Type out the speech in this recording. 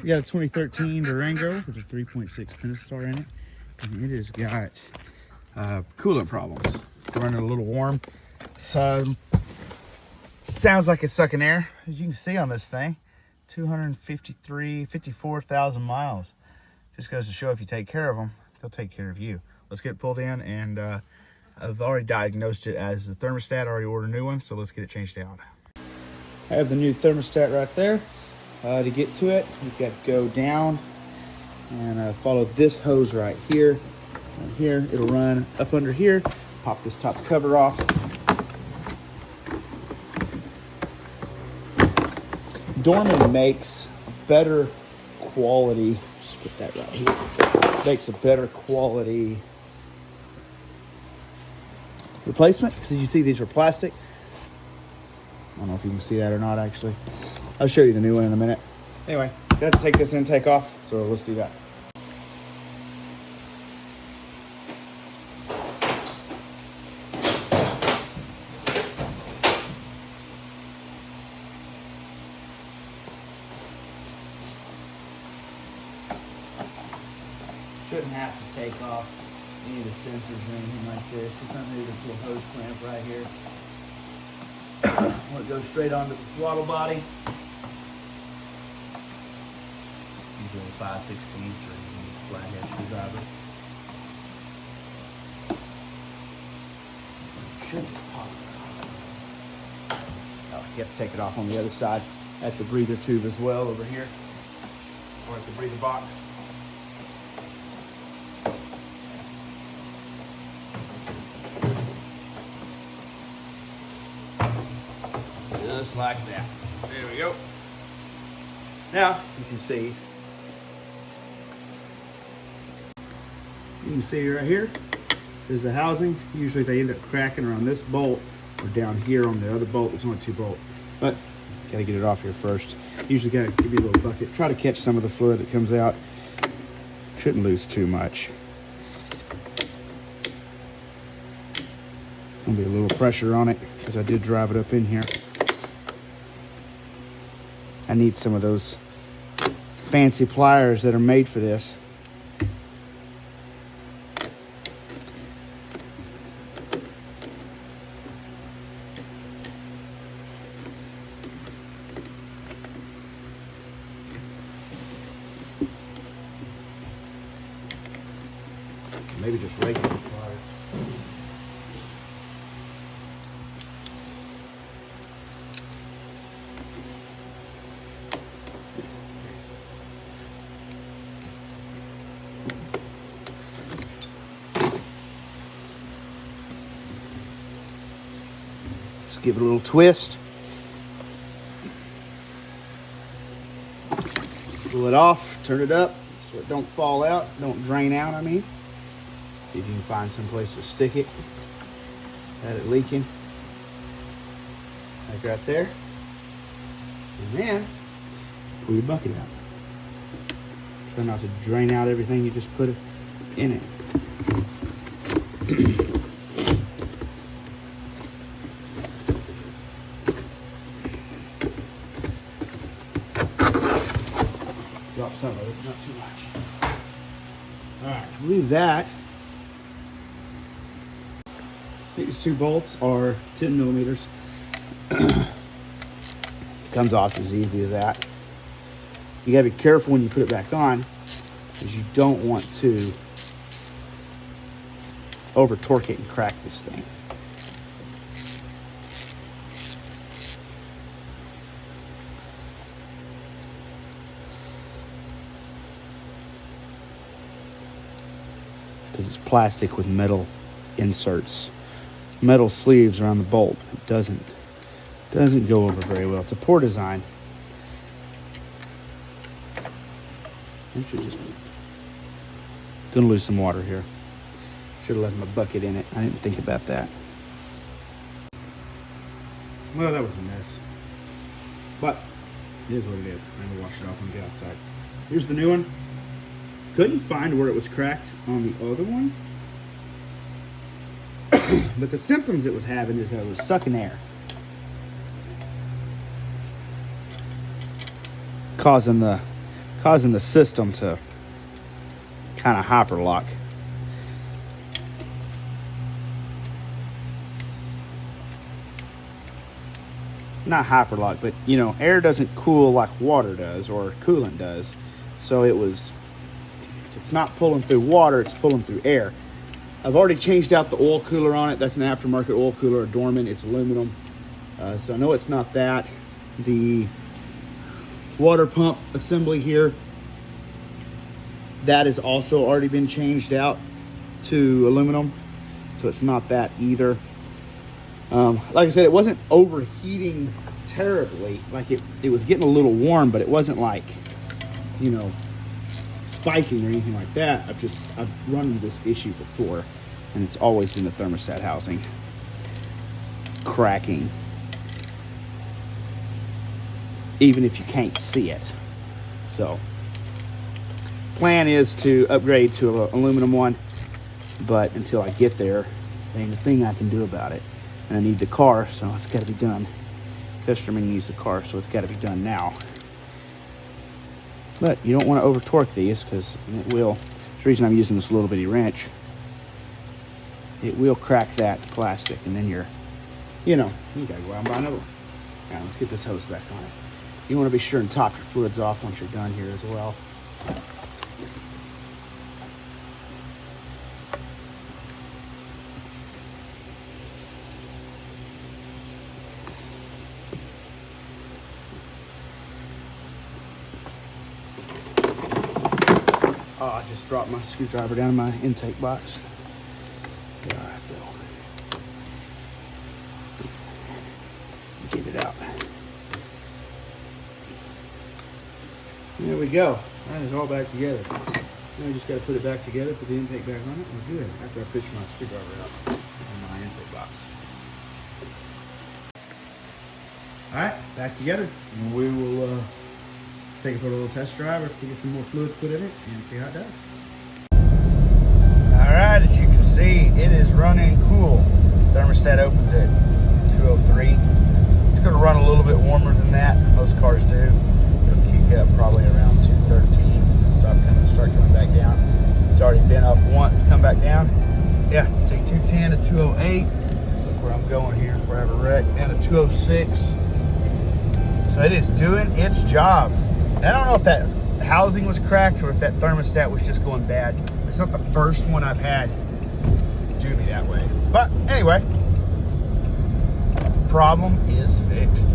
We got a 2013 Durango with a 3.6 Pentastar in it, and it has got coolant problems. It's running a little warm, so sounds like it's sucking air. As you can see on this thing, 54,000 miles. Just goes to show if you take care of them, they'll take care of you. Let's get it pulled in, and I've already diagnosed it as the thermostat. I already ordered a new one, so let's get it changed out. I have the new thermostat right there. To get to it, you've got to go down and follow this hose right here. Right here, it'll run up under here. Pop this top cover off. Dorman makes better quality. Just put that right here. Makes a better quality replacement, because you see these are plastic. I don't know if you can see that or not, actually. I'll show you the new one in a minute. Anyway, got to take this intake off, so let's do that. Shouldn't have to take off any of the sensors or anything like this. Just under this little hose clamp right here. It goes straight onto the throttle body. Usually 5/16 or flathead screwdriver. Should pop. Oh, you have to take it off on the other side at the breather tube as well over here, or at the breather box. Just like that. There we go. Now you can see right here is the housing. Usually they end up cracking around this bolt or down here on the other bolt. There's only 2 bolts, but gotta get it off here first. Usually gotta give you a little bucket. Try to catch some of the fluid that comes out. Shouldn't lose too much. Gonna be a little pressure on it because I did drive it up in here. I need some of those fancy pliers that are made for this. Maybe just regular pliers. Just give it a little twist. Pull it off, turn it up so it don't fall out, don't drain out, I mean. See if you can find some place to stick it. Got it leaking. Like right there. And then pull your bucket out. Try not to drain out everything you just put in it. Drop some of it, not too much. Alright, leave that. These 2 bolts are 10 millimeters. Comes off as easy as that. You gotta be careful when you put it back on, because you don't want to over torque it and crack this thing. Because it's plastic with metal inserts, metal sleeves around the bolt. It doesn't go over very well. It's a poor design. Gonna lose some water here. Should have left my bucket in it. I didn't think about that. Well, that was a mess, but it is what it is. I'm gonna wash it off when we get outside. Here's the new one. Couldn't find where it was cracked on the other one. But the symptoms it was having is that it was sucking air. causing the causing the system to kind of hyperlock. Not hyperlock, but you know, air doesn't cool like water does or coolant does. So if it's not pulling through water, it's pulling through air. I've already changed out the oil cooler on it. That's an aftermarket oil cooler, a Dorman. It's aluminum. So I know it's not that. The water pump assembly here, that has also already been changed out to aluminum. So it's not that either. Like I said, it wasn't overheating terribly. Like it was getting a little warm, but it wasn't like, you know, spiking or anything like that. I've run into this issue before, and it's always been the thermostat housing cracking, even if you can't see it. So plan is to upgrade to an aluminum one, but until I get there, there ain't a thing I can do about it. And I need the car, so it's got to be done. Customer needs the car, so it's got to be done now. But you don't want to over torque these, because it will. That's the reason I'm using this little bitty wrench. It will crack that plastic, and then you know, you gotta go out and buy another one. Now let's get this hose back on it. You want to be sure and top your fluids off once you're done here as well. Oh, I just dropped my screwdriver down in my intake box. All right, though. Get it out. There we go. That is all back together. Now we just got to put it back together, put the intake back on it, and we're good. After I fish my screwdriver out in my intake box. All right, back together. And we will take it for a little test drive after we get some more fluids put in it and see how it does. All right, as you can see, it is running cool. Thermostat opens at 203. It's going to run a little bit warmer than that. Most cars do. It'll kick up probably around 213 and start coming back down. It's already been up once, come back down. Yeah, see 210 to 208. Look where I'm going here before I have a wreck. Down to 206. So it is doing its job. And I don't know if that housing was cracked or if that thermostat was just going bad. It's not the first one I've had do me that way. But anyway, problem is fixed.